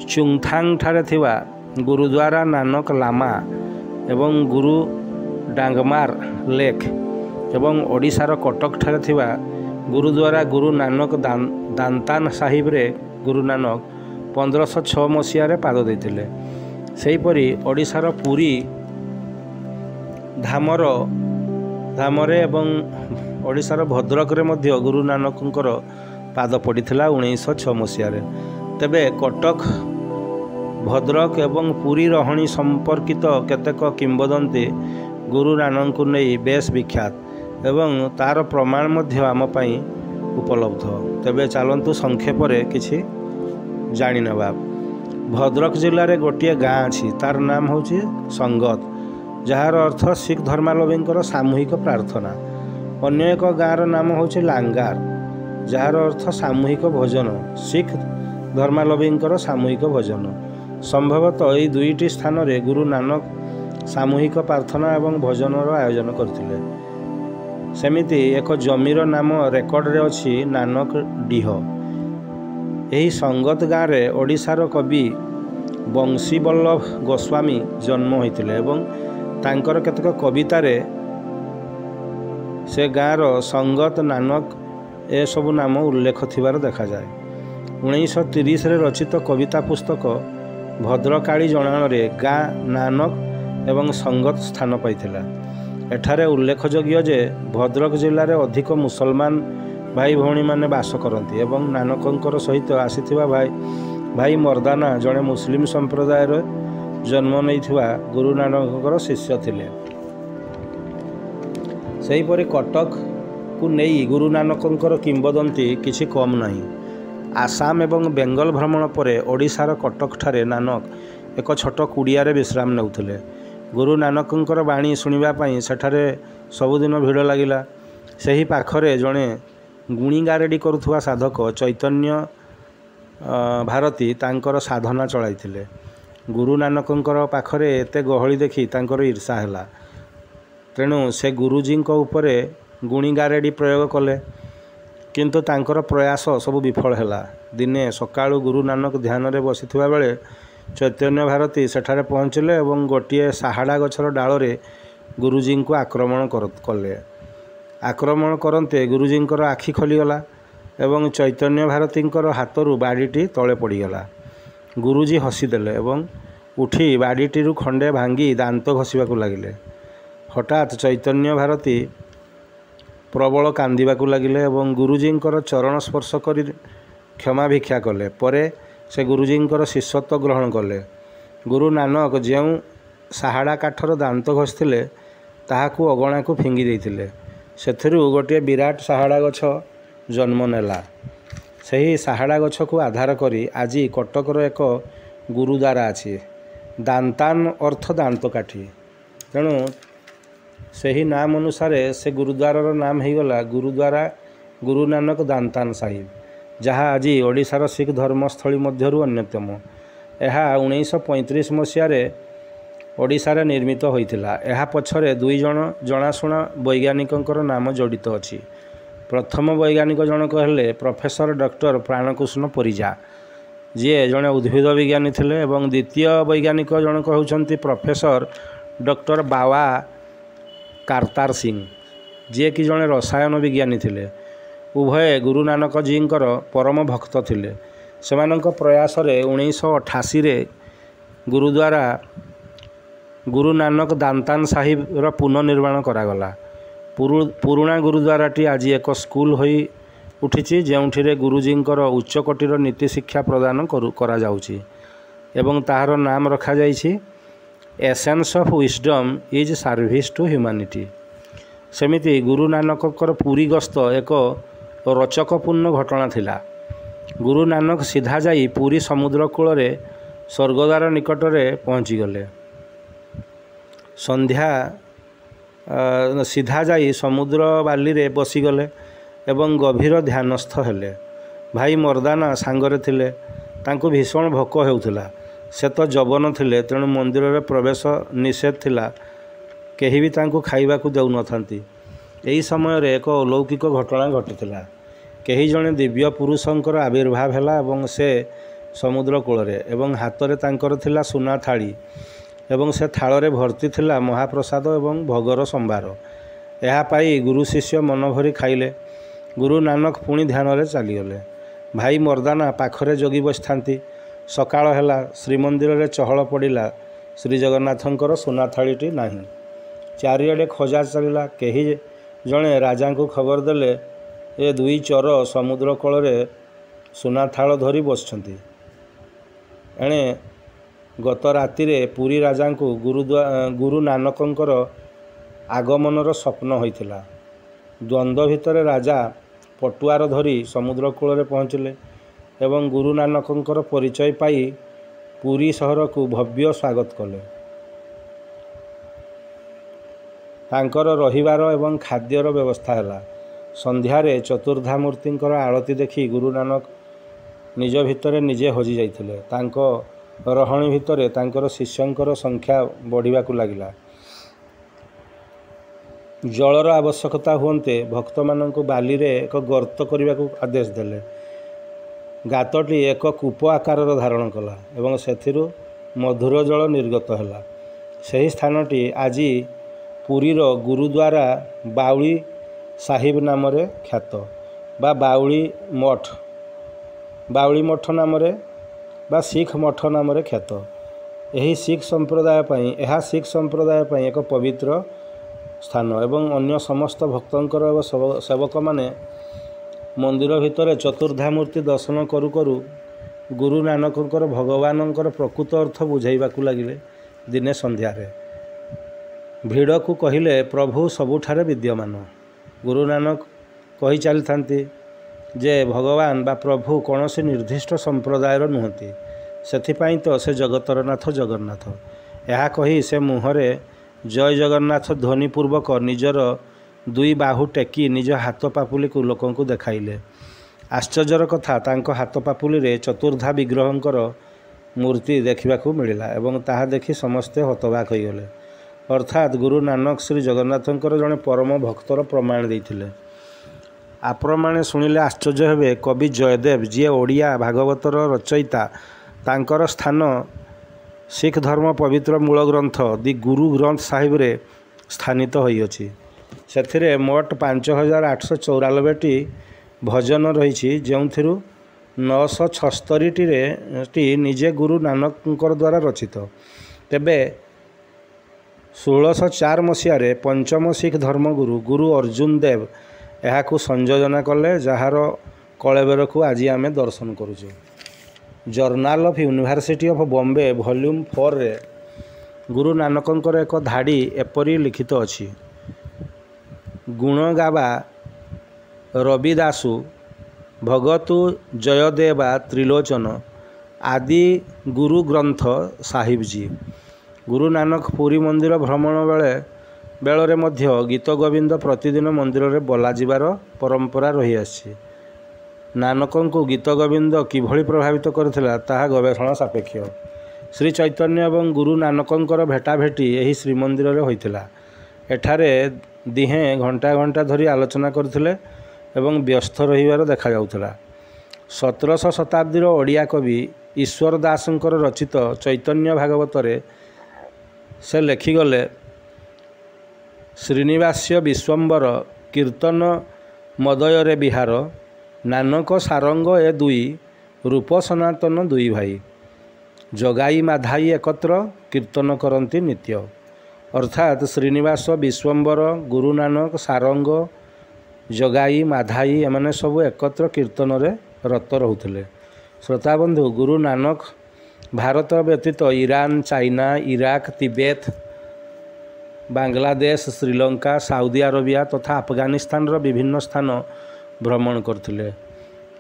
चुंगथांग ठारे थिबा गुरुद्वारा नानक लामा एवं गुरु डांगमार लेक एवं ओडिशार कटक ठारे थिबा गुरुद्वारा गुरु नानक दांतान साहिब रे गुरु नानक 1506 मसीह पाद देते। सेहीपरि ओडिशार पुरी धामरे एवं ओडिशार भद्रक रे मध्य गुरु नानकंकर पाद पड़िथिला 1906 मसीह। तेबे कटक भद्रक एवं पुरी रहणी संपर्कित केतेक किंवदंती गुरु नानक को नहीं बेस विख्यात एवं तार प्रमाण मध्य आम पई उपलब्ध। तेबे चलतु संक्षेप किछि जानि नेबा। भद्रक जिले में गोटे गाँ अच्छी तार नाम हूँ संगत जार अर्थ सिख धर्मावलंबी सामूहिक प्रार्थना। अन्य एक गाँव नाम हूँ लांगार जार अर्थ सामूहिक भोजन सिख धर्मावलंबी सामूहिक भोजन। संभवतः यही दुईटी स्थान रे गुरु नानक सामूहिक प्रार्थना एवं भोजन आयोजन करथिले। सेमिति एक जमीर नाम रेकर्ड रे अछि नानक डीह। यही संगत गाँव रे ओडिशार कवि बंशी बल्लभ गोस्वामी जन्म होइतिले एवं तांकर केतक कवितारे से गाँवर संगत नानक ए सब नाम उल्लेख थिबार देखा जाए। 1930 रे रचित कविता पुस्तक भद्रकाली जणाण रे गाँ नानक एवं संगत स्थान पाइथिला। एठारे उल्लेखयोग्य जे भद्रक जिले में अधिक मुसलमान भाई भौणी माने बास करती एवं नानकंकर सहित आसीथिबा भाई मर्दाना जड़े मुस्लिम संप्रदायर जन्म नहीं गुरु नानकंकर शिष्य थिले। सेहीपरि कटक को नहीं गुरु नानकंकर किंवदंती किछि कम नहीं। आसाम एवं बेंगल भ्रमण पर ओडिशार कटक ठारे नानक एक छोट कुड़िया विश्राम नेउथिले। गुरु नानकंकर बाणी शुणा सेठारे सबुदिन भिड़ लगिला। सही पाखरे जड़े गुणी गारेडी करुवा साधक चैतन्य भारती तांकर साधना चलाइथिले। गुरु नानकंकर पाखरे एते गहली देखी तांकर ईर्षा हैला। तेणु से गुरुजी उपरे गुणी गारेडी प्रयोग कले किंतु तांकर प्रयास सब विफल हैला। दिने सकाळु गुरु नानक ध्यान रे बसिथिबा बेले चैतन्य भारती सेठारे पहुँचले और गोटे साहाड़ा गछर डाल गुरुजी को आक्रमण कले। आक्रमण करते गुरुजी आखि खोलीगला एवं चैतन्य भारती हाथरू बाड़ीटी तले पड़गला। गुरुजी हसीदेले और उठी बाड़ीटी खंडे भांगी दांत घसीबा लगिले। हठात चैतन्य भारती प्रबल कांदिबा लगिले और गुरुजी चरण स्पर्श कर क्षमा भिक्षा कले। परे से गुरुजी शिष्यत्व ग्रहण कले। गुरु नानक जो साहाड़ा काठर दांत घसीले ताहाकू अगणा को फिंगी देइथिले। सेथिरु गोटे विराट साहाड़ा गछ जन्म नेला। सही साहाड़ा गछ को आधार करी आज कटकर एक गुरुद्वारा अछि। दांतान अर्थ दांत काठी। तेणु सही नाम अनुसार से गुरुद्वारार नाम हो गला गुरुद्वारा गुरु नानक दांतान साहिब, जहाँ आज ओडिशार सिख धर्मस्थली मध्यरु अन्यतम। यह 1935 मसीह ओडिशारे निर्मित होइतिला। यह पछरे दुई जण जनाशुना वैज्ञानिकंकर नाम जड़ित अछि। प्रथम वैज्ञानिक जनक हेले प्रोफेसर डॉक्टर प्राणकृष्ण परिजा, जी जड़े उद्भिद विज्ञानी थिले एवं द्वितीय वैज्ञानिक जनक होउछंती प्रोफेसर डॉक्टर बावा कारतार सिंह, जी कि जड़े रसायन विज्ञानी थिले। उभय गुरु नानक जींकर परम भक्त थिले। सेमानंक प्रयास रे 1988 रे गुरुद्वारा गुरु नानक दांतान साहिब पुनर्निर्माण करागला। पुराणा गुरुद्वाराटी आज एक स्कूल होई उठी जोठिरे गुरुजींकर उच्चकोटीर नीति शिक्षा प्रदान करा जाउची एवं ताहार नाम रखा जाइछि essence of wisdom is service to humanity. सेमिति गुरु नानककर पुरी गस्त एक रोचकपूर्ण घटना थिला। गुरु नानक सीधा जाई पुरी समुद्र कूल स्वर्गद्वार निकटरे पहुँची गले। संध्या सीधा जाई समुद्र बाली रे बसीगले एवं गभीर ध्यानस्थ हेले। भाई मर्दाना सांगरे थिले। तांको भीषण भोक हेउथिला। ସେ ତ ଯବନ ଥିଲେ, ତେଣୁ ମନ୍ଦିରରେ ପ୍ରବେଶ ନିଷେଧ ଥିଲା। କେହି ବି ତାଙ୍କୁ ଖାଇବାକୁ ଦେଉନଥାନ୍ତି। ଏହି ସମୟରେ ଏକ ଅଲୌକିକ ଘଟଣା ଘଟିଥିଲା। କେହି ଜଣେ ଦିବ୍ୟ ପୁରୁଷଙ୍କର ଆବିର୍ଭାବ ହେଲା ଏବଂ ସେ ସମୁଦ୍ର କୂଳରେ, ଏବଂ ହାତରେ ତାଙ୍କର ଥିଲା ସୁନା ଥାଳି, ଏବଂ ସେ ଥାଳରେ ଭର୍ତ୍ତି ଥିଲା ମହାପ୍ରସାଦ ଏବଂ ଭୋଗର ସମ୍ଭାର। ଏହା ପାଇ ଗୁରୁ ଶିଷ୍ୟ ମନ ଭରି ଖାଇଲେ। ଗୁରୁ ନାନକ ପୁଣି ଧ୍ୟାନରେ ଚାଲିଗଲେ। ଭାଇ ମର୍ଦାନା ପାଖରେ ଜଗି ବସିଥାନ୍ତି। ସକାଳ ହେଲା, ଶ୍ରୀମନ୍ଦିରରେ ଚହଳ ପଡ଼ିଲା। ଶ୍ରୀଜଗନ୍ନାଥଙ୍କର ସୁନା ଥାଳିଟି ନାହିଁ। ଚାରିଆଡ଼େ ଖୋଜା ଚାଲିଲା। କେହି ଜଣେ ରାଜାଙ୍କୁ ଖବର ଦେଲେ, ଏ ଦୁଇ ଚୋର ସମୁଦ୍ର କୂଳରେ ସୁନା ଥାଳ ଧରି ବସିଛନ୍ତି। ଏଣେ ଗତ ରାତିରେ ପୁରୀ ରାଜାଙ୍କୁ ଗୁରୁ ନାନକଙ୍କର ଆଗମନର ସ୍ୱପ୍ନ ହୋଇଥିଲା। ଦ୍ୱନ୍ଦ୍ୱ ଭିତରେ ରାଜା ପଟୁଆର ଧରି ସମୁଦ୍ର କୂଳରେ ପହଞ୍ଚିଲେ ଏବଂ ଗୁରୁ ନାନକଙ୍କର ପରିଚୟ ପାଇ ପୁରୀ ସହରକୁ ଭବ୍ୟ ସ୍ୱାଗତ କଲେ। ତାଙ୍କର ରହିବାର ଏବଂ ଖାଦ୍ୟର ବ୍ୟବସ୍ଥା ହେଲା। ସନ୍ଧ୍ୟାରେ ଚତୁର୍ଦ୍ଧାମୂର୍ତ୍ତିଙ୍କର ଆଳତୀ ଦେଖି ଗୁରୁ ନାନକ ନିଜ ଭିତରେ ନିଜେ ହଜି ଯାଇଥିଲେ। ତାଙ୍କ ରହଣି ଭିତରେ ତାଙ୍କର ଶିଷ୍ୟଙ୍କର ସଂଖ୍ୟା ବଢ଼ିବାକୁ ଲାଗିଲା। ଜଳର ଆବଶ୍ୟକତା ହୁଅନ୍ତେ ଭକ୍ତମାନଙ୍କୁ ବାଲିରେ ଏକ ଗର୍ତ୍ତ କରିବାକୁ ଆଦେଶ ଦେଲେ। ଗାତଟି ଏକ କୂପ ଆକାରର ଧାରଣ କଲା ଏବଂ ସେଥିରୁ ମଧୁର ଜଳ ନିର୍ଗତ ହେଲା। ସେହି ସ୍ଥାନଟି ଆଜି ପୁରୀର ଗୁରୁଦ୍ୱାରା ବାଉଳି ସାହିବ ନାମରେ ଖ୍ୟାତ, ବା ବାଉଳି ମଠ ନାମରେ ବା ଶିଖ ମଠ ନାମରେ ଖ୍ୟାତ। ଏହା ଶିଖ ସମ୍ପ୍ରଦାୟ ପାଇଁ ଏକ ପବିତ୍ର ସ୍ଥାନ ଏବଂ ଅନ୍ୟ ସମସ୍ତ ଭକ୍ତଙ୍କର ଏବଂ ସେବକମାନେ ମନ୍ଦିର ଭିତରେ ଚତୁର୍ଦ୍ଧାମୂର୍ତ୍ତି ଦର୍ଶନ କରୁ କରୁ ଗୁରୁ ନାନକଙ୍କର ଭଗବାନଙ୍କର ପ୍ରକୃତ ଅର୍ଥ ବୁଝାଇବାକୁ ଲାଗିଲେ। ଦିନେ ସନ୍ଧ୍ୟାରେ ଭିଡ଼କୁ କହିଲେ, ପ୍ରଭୁ ସବୁଠାରେ ବିଦ୍ୟମାନ। ଗୁରୁ ନାନକ କହି ଚାଲିଥାନ୍ତି ଯେ ଭଗବାନ ବା ପ୍ରଭୁ କୌଣସି ନିର୍ଦ୍ଦିଷ୍ଟ ସମ୍ପ୍ରଦାୟର ନୁହନ୍ତି। ସେଥିପାଇଁ ତ ସେ ଜଗତର ନାଥ ଜଗନ୍ନାଥ। ଏହା କହି ସେ ମୁହଁରେ ଜୟ ଜଗନ୍ନାଥ ଧ୍ୱନିପୂର୍ବକ ନିଜର ଦୁଇ ବାହୁ ଟେକି ନିଜ ହାତ ପାପୁଲିକୁ ଲୋକଙ୍କୁ ଦେଖାଇଲେ। ଆଶ୍ଚର୍ଯ୍ୟର କଥା, ତାଙ୍କ ହାତ ପାପୁଲିରେ ଚତୁର୍ଦ୍ଧା ବିଗ୍ରହଙ୍କର ମୂର୍ତ୍ତି ଦେଖିବାକୁ ମିଳିଲା ଏବଂ ତାହା ଦେଖି ସମସ୍ତେ ହତବାକ୍ ହୋଇଗଲେ। ଅର୍ଥାତ୍ ଗୁରୁ ନାନକ ଶ୍ରୀ ଜଗନ୍ନାଥଙ୍କର ଜଣେ ପରମ ଭକ୍ତର ପ୍ରମାଣ ଦେଇଥିଲେ। ଆପଣମାନେ ଶୁଣିଲେ ଆଶ୍ଚର୍ଯ୍ୟ ହେବେ, କବି ଜୟଦେବ, ଯିଏ ଓଡ଼ିଆ ଭାଗବତର ରଚୟିତା, ତାଙ୍କର ସ୍ଥାନ ଶିଖ ଧର୍ମ ପବିତ୍ର ମୂଳ ଗ୍ରନ୍ଥ ଦି ଗୁରୁ ଗ୍ରନ୍ଥ ସାହିବରେ ସ୍ଥାନିତ ହୋଇଅଛି। ସେଥିରେ ମୋଟ 5894ଟି ଭଜନ ରହିଛି, ଯେଉଁଥିରୁ 976ଟି ନିଜେ ଗୁରୁ ନାନକଙ୍କ ଦ୍ୱାରା ରଚିତ। ତେବେ 1604 ମସିହାରେ ପଞ୍ଚମ ଶିଖ ଧର୍ମଗୁରୁ ଗୁରୁ ଅର୍ଜୁନ ଦେବ ଏହାକୁ ସଂଯୋଜନା କଲେ, ଯାହାର କଳେବରକୁ ଆଜି ଆମେ ଦର୍ଶନ କରୁଛୁ। Journal of university of Bombay volume 4ରେ ଗୁରୁ ନାନକଙ୍କର ଏକ ଧାଡ଼ି ଏପରି ଲିଖିତ ଅଛି, ଗୁଣ ଗାବା ରବିଦାସୁ ଭଗତୁ ଜୟଦେବା ତ୍ରିଲୋଚନ ଆଦି ଗୁରୁ ଗ୍ରନ୍ଥ ସାହିବଜୀ। ଗୁରୁ ନାନକ ପୁରୀ ମନ୍ଦିର ଭ୍ରମଣ ବେଳରେ ମଧ୍ୟ ଗୀତ ଗୋବିନ୍ଦ ପ୍ରତିଦିନ ମନ୍ଦିରରେ ବୋଲାଯିବାର ପରମ୍ପରା ରହିଆସିଛି। ନାନକଙ୍କୁ ଗୀତ ଗୋବିନ୍ଦ କିଭଳି ପ୍ରଭାବିତ କରିଥିଲା ତାହା ଗବେଷଣା ସାପେକ୍ଷ। ଶ୍ରୀ ଚୈତନ୍ୟ ଏବଂ ଗୁରୁ ନାନକଙ୍କର ଭେଟାଭେଟି ଏହି ଶ୍ରୀମନ୍ଦିରରେ ହୋଇଥିଲା। ଏଠାରେ ଦିହେଁ ଘଣ୍ଟା ଘଣ୍ଟା ଧରି ଆଲୋଚନା କରିଥିଲେ ଏବଂ ବ୍ୟସ୍ତ ରହିବାର ଦେଖାଯାଉଥିଲା। 17ଶ ଶତାବ୍ଦୀର ଓଡ଼ିଆ କବି ଈଶ୍ୱର ଦାସଙ୍କର ରଚିତ ଚୈତନ୍ୟ ଭାଗବତରେ ସେ ଲେଖିଗଲେ, ଶ୍ରୀନିବାସ୍ୟ ବିଶ୍ୱମ୍ବର କୀର୍ତ୍ତନ ମଦୟରେ ବିହାର, ନାନକ ସାରଙ୍ଗ ଏ ଦୁଇ, ରୂପ ସନାତନ ଦୁଇ ଭାଇ, ଜଗାଇ ମାଧାଇ ଏକତ୍ର କୀର୍ତ୍ତନ କରନ୍ତି ନିତ୍ୟ। ଅର୍ଥାତ୍ ଶ୍ରୀନିବାସ, ବିଶ୍ୱମ୍ବର, ଗୁରୁ ନାନକ, ସାରଙ୍ଗ, ଜଗାଇ, ମାଧାଇ ଏମାନେ ସବୁ ଏକତ୍ର କୀର୍ତ୍ତନରେ ରତ ରହୁଥିଲେ। ଶ୍ରୋତାବନ୍ଧୁ, ଗୁରୁ ନାନକ ଭାରତ ବ୍ୟତୀତ Iran, China, Iraq, Tibet, Bangladesh, Sri Lanka, Saudi Arabia ତଥା ଆଫଗାନିସ୍ତାନର ବିଭିନ୍ନ ସ୍ଥାନ ଭ୍ରମଣ କରିଥିଲେ।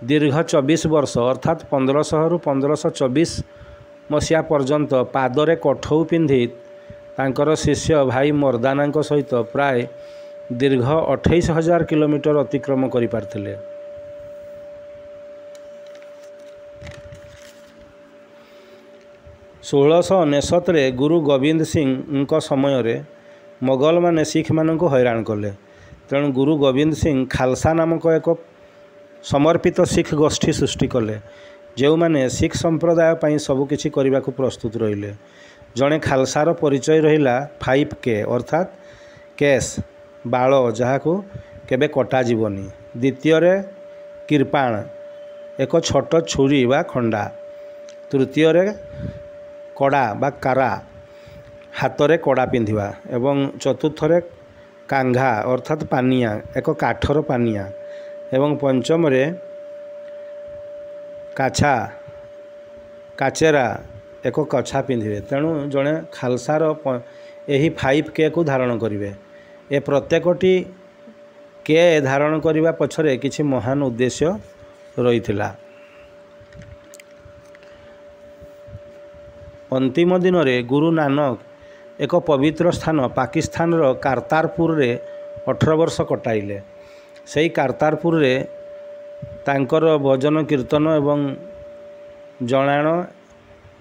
ଦୀର୍ଘ 24 ବର୍ଷ ଅର୍ଥାତ୍ 1500ରୁ 1524 ମସିହା ପର୍ଯ୍ୟନ୍ତ ପାଦରେ କଠଉ ପିନ୍ଧି ତାଙ୍କର ଶିଷ୍ୟ ଭାଇ ମର୍ଦାନାଙ୍କ ସହିତ ପ୍ରାୟ ଦୀର୍ଘ 28,000 କିଲୋମିଟର ଅତିକ୍ରମ କରିପାରିଥିଲେ। 1699 ଗୁରୁ ଗୋବିନ୍ଦ ସିଂଙ୍କ ସମୟରେ ମୋଗଲମାନେ ଶିଖମାନଙ୍କୁ ହଇରାଣ କଲେ। ତେଣୁ ଗୁରୁ ଗୋବିନ୍ଦ ସିଂ ଖାଲସା ନାମକ ଏକ ସମର୍ପିତ ଶିଖ ଗୋଷ୍ଠୀ ସୃଷ୍ଟି କଲେ, ଯେଉଁମାନେ ଶିଖ ସମ୍ପ୍ରଦାୟ ପାଇଁ ସବୁକିଛି କରିବାକୁ ପ୍ରସ୍ତୁତ ରହିଲେ। ଜଣେ ଖାଲସାର ପରିଚୟ ରହିଲା 5K ଅର୍ଥାତ୍ କେସ୍ ବାଳ, ଯାହାକୁ କେବେ କଟାଯିବନି। ଦ୍ୱିତୀୟରେ କିର୍ପାଣ, ଏକ ଛୋଟ ଛୁରୀ ବା ଖଣ୍ଡା। ତୃତୀୟରେ କଡ଼ା ବା କାରା, ହାତରେ କଡ଼ା ପିନ୍ଧିବା। ଏବଂ ଚତୁର୍ଥରେ କାଙ୍ଘା ଅର୍ଥାତ୍ ପାନିଆ, ଏକ କାଠର ପାନିଆ। ଏବଂ ପଞ୍ଚମରେ କାଚେରା, ଏକ କଛା ପିନ୍ଧିବେ। ତେଣୁ ଜଣେ ଖାଲସାର ଏହି 5Kକୁ ଧାରଣ କରିବେ। ଏ ପ୍ରତ୍ୟେକଟି କେ ଧାରଣ କରିବା ପଛରେ କିଛି ମହାନ ଉଦ୍ଦେଶ୍ୟ ରହିଥିଲା। ଅନ୍ତିମ ଦିନରେ ଗୁରୁ ନାନକ ଏକ ପବିତ୍ର ସ୍ଥାନ ପାକିସ୍ତାନର କାର୍ତ୍ତାରପୁରରେ 18 ବର୍ଷ କଟାଇଲେ। ସେହି କାର୍ତ୍ତାରପୁରରେ ତାଙ୍କର ଭଜନ କୀର୍ତ୍ତନ ଏବଂ ଜଣାଣ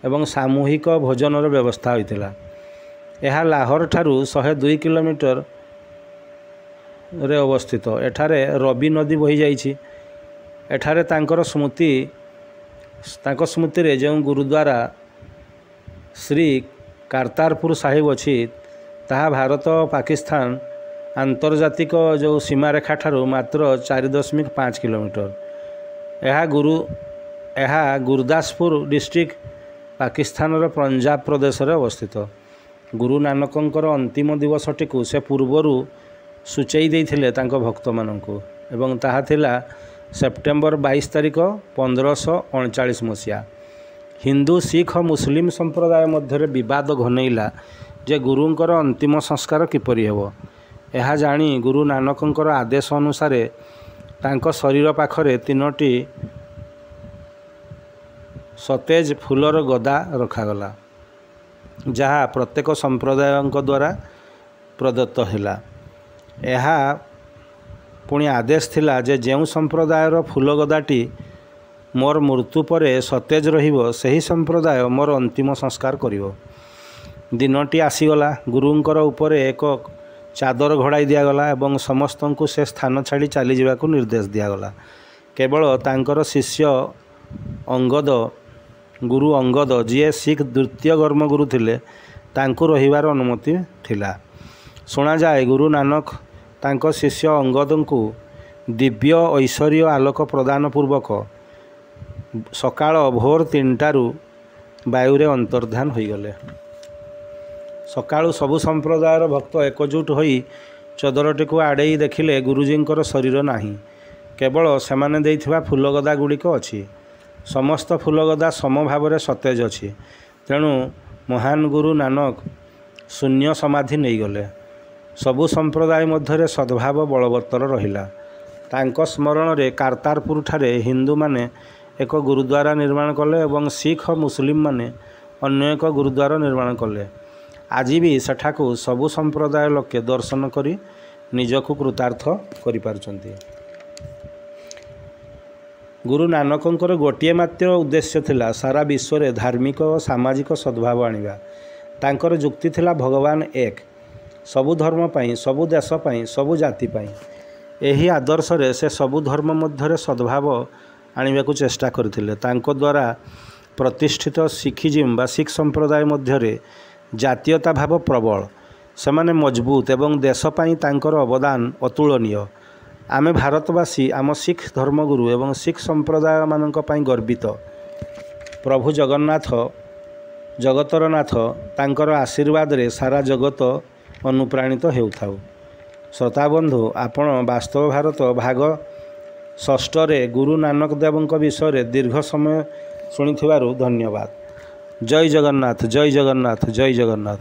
ଏବଂ ସାମୂହିକ ଭୋଜନର ବ୍ୟବସ୍ଥା ହୋଇଥିଲା। ଏହା ଲାହୋର ଠାରୁ 102 କିଲୋମିଟରରେ ଅବସ୍ଥିତ। ଏଠାରେ ରବି ନଦୀ ବହିଯାଇଛି। ଏଠାରେ ତାଙ୍କ ସ୍ମୃତିରେ ଯେଉଁ ଗୁରୁଦ୍ୱାର ଶ୍ରୀ କାର୍ତ୍ତାରପୁର ସାହିବ ଅଛି, ତାହା ଭାରତ ଓ ପାକିସ୍ତାନ ଆନ୍ତର୍ଜାତିକ ଯେଉଁ ସୀମାରେଖା ଠାରୁ ମାତ୍ର 4.5 କିଲୋମିଟର। ଏହା ଗୁରଦାସପୁର ଡିଷ୍ଟ୍ରିକ୍ଟ, ପାକିସ୍ତାନର ପଞ୍ଜାବ ପ୍ରଦେଶରେ ଅବସ୍ଥିତ। ଗୁରୁ ନାନକଙ୍କର ଅନ୍ତିମ ଦିବସଟିକୁ ସେ ପୂର୍ବରୁ ସୂଚାଇ ଦେଇଥିଲେ ତାଙ୍କ ଭକ୍ତମାନଙ୍କୁ, ଏବଂ ତାହା ଥିଲା ସେପ୍ଟେମ୍ବର 22 ତାରିଖ 1539 ମସିହା। ହିନ୍ଦୁ, ଶିଖ ଓ ମୁସଲିମ ସମ୍ପ୍ରଦାୟ ମଧ୍ୟରେ ବିବାଦ ଘନେଇଲା ଯେ ଗୁରୁଙ୍କର ଅନ୍ତିମ ସଂସ୍କାର କିପରି ହେବ। ଏହା ଜାଣି ଗୁରୁ ନାନକଙ୍କର ଆଦେଶ ଅନୁସାରେ ତାଙ୍କ ଶରୀର ପାଖରେ 3ଟି ସତେଜ ଫୁଲର ଗଦା ରଖାଗଲା, ଯାହା ପ୍ରତ୍ୟେକ ସମ୍ପ୍ରଦାୟଙ୍କ ଦ୍ୱାରା ପ୍ରଦତ୍ତ ହେଲା। ଏହା ପୁଣି ଆଦେଶ ଥିଲା ଯେ ଯେଉଁ ସମ୍ପ୍ରଦାୟର ଫୁଲଗଦାଟି ମୋର ମୃତ୍ୟୁ ପରେ ସତେଜ ରହିବ, ସେହି ସମ୍ପ୍ରଦାୟ ମୋର ଅନ୍ତିମ ସଂସ୍କାର କରିବ। ଦିନଟି ଆସିଗଲା। ଗୁରୁଙ୍କର ଉପରେ ଏକ ଚାଦର ଘୋଡ଼ାଇ ଦିଆଗଲା ଏବଂ ସମସ୍ତଙ୍କୁ ସେ ସ୍ଥାନ ଛାଡ଼ି ଚାଲିଯିବାକୁ ନିର୍ଦ୍ଦେଶ ଦିଆଗଲା। କେବଳ ତାଙ୍କର ଶିଷ୍ୟ ଗୁରୁ ଅଙ୍ଗଦ, ଯିଏ ଶିଖ ଦ୍ୱିତୀୟ ଧର୍ମଗୁରୁ ଥିଲେ, ତାଙ୍କୁ ରହିବାର ଅନୁମତି ଥିଲା। ଶୁଣାଯାଏ ଗୁରୁ ନାନକ ତାଙ୍କ ଶିଷ୍ୟ ଅଙ୍ଗଦଙ୍କୁ ଦିବ୍ୟ ଐଶ୍ୱର୍ଯ୍ୟ ଆଲୋକ ପ୍ରଦାନ ପୂର୍ବକ ସକାଳ ଭୋର 3ଟାରୁ ବାୟୁରେ ଅନ୍ତର୍ଦ୍ଧାନ ହୋଇଗଲେ। ସକାଳୁ ସବୁ ସମ୍ପ୍ରଦାୟର ଭକ୍ତ ଏକଜୁଟ ହୋଇ ଚଦରଟିକୁ ଆଡ଼େଇ ଦେଖିଲେ ଗୁରୁଜୀଙ୍କର ଶରୀର ନାହିଁ, କେବଳ ସେମାନେ ଦେଇଥିବା ଫୁଲଗଦା ଗୁଡ଼ିକ ଅଛି। ସମସ୍ତ ଫୁଲଗଦା ସମଭାବରେ ସତେଜ ଅଛି। ତେଣୁ ମହାନ ଗୁରୁ ନାନକ ଶୂନ୍ୟ ସମାଧି ନେଇଗଲେ। ସବୁ ସମ୍ପ୍ରଦାୟ ମଧ୍ୟରେ ସଦ୍ଭାବ ବଳବତ୍ତର ରହିଲା। ତାଙ୍କ ସ୍ମରଣରେ କାର୍ତ୍ତାରପୁରଠାରେ ହିନ୍ଦୁମାନେ ଏକ ଗୁରୁଦ୍ୱାର ନିର୍ମାଣ କଲେ ଏବଂ ଶିଖ ଓ ମୁସଲିମମାନେ ଅନ୍ୟ ଏକ ଗୁରୁଦ୍ୱାର ନିର୍ମାଣ କଲେ। ଆଜି ବି ସେଠାକୁ ସବୁ ସମ୍ପ୍ରଦାୟ ଲୋକେ ଦର୍ଶନ କରି ନିଜକୁ କୃତାର୍ଥ କରିପାରୁଛନ୍ତି। ଗୁରୁ ନାନକଙ୍କର ଗୋଟିଏ ମାତ୍ର ଉଦ୍ଦେଶ୍ୟ ଥିଲା ସାରା ବିଶ୍ୱରେ ଧାର୍ମିକ ଓ ସାମାଜିକ ସଦ୍ଭାବ ଆଣିବା। ତାଙ୍କର ଯୁକ୍ତି ଥିଲା ଭଗବାନ ଏକ, ସବୁ ଧର୍ମ ପାଇଁ, ସବୁ ଦେଶ ପାଇଁ, ସବୁ ଜାତି ପାଇଁ। ଏହି ଆଦର୍ଶରେ ସେ ସବୁ ଧର୍ମ ମଧ୍ୟରେ ସଦ୍ଭାବ ଆଣିବାକୁ ଚେଷ୍ଟା କରିଥିଲେ। ତାଙ୍କ ଦ୍ୱାରା ପ୍ରତିଷ୍ଠିତ ଶିଖିଜିମ୍ ବା ଶିଖ ସମ୍ପ୍ରଦାୟ ମଧ୍ୟରେ ଜାତୀୟତା ଭାବ ପ୍ରବଳ। ସେମାନେ ମଜବୁତ ଏବଂ ଦେଶ ପାଇଁ ତାଙ୍କର ଅବଦାନ ଅତୁଳନୀୟ। ଆମେ ଭାରତବାସୀ ଆମ ଶିଖ ଧର୍ମଗୁରୁ ଏବଂ ଶିଖ ସମ୍ପ୍ରଦାୟମାନଙ୍କ ପାଇଁ ଗର୍ବିତ। ପ୍ରଭୁ ଜଗତର ନାଥ, ତାଙ୍କର ଆଶୀର୍ବାଦରେ ସାରା ଜଗତ ଅନୁପ୍ରାଣିତ ହେଉଥାଉ। ଶ୍ରୋତାବନ୍ଧୁ, ଆପଣ ବାସ୍ତବ ଭାରତ ଭାଗ 6ରେ ଗୁରୁ ନାନକ ଦେବଙ୍କ ବିଷୟରେ ଦୀର୍ଘ ସମୟ ଶୁଣିଥିବାରୁ ଧନ୍ୟବାଦ। ଜୟ ଜଗନ୍ନାଥ, ଜୟ ଜଗନ୍ନାଥ, ଜୟ ଜଗନ୍ନାଥ।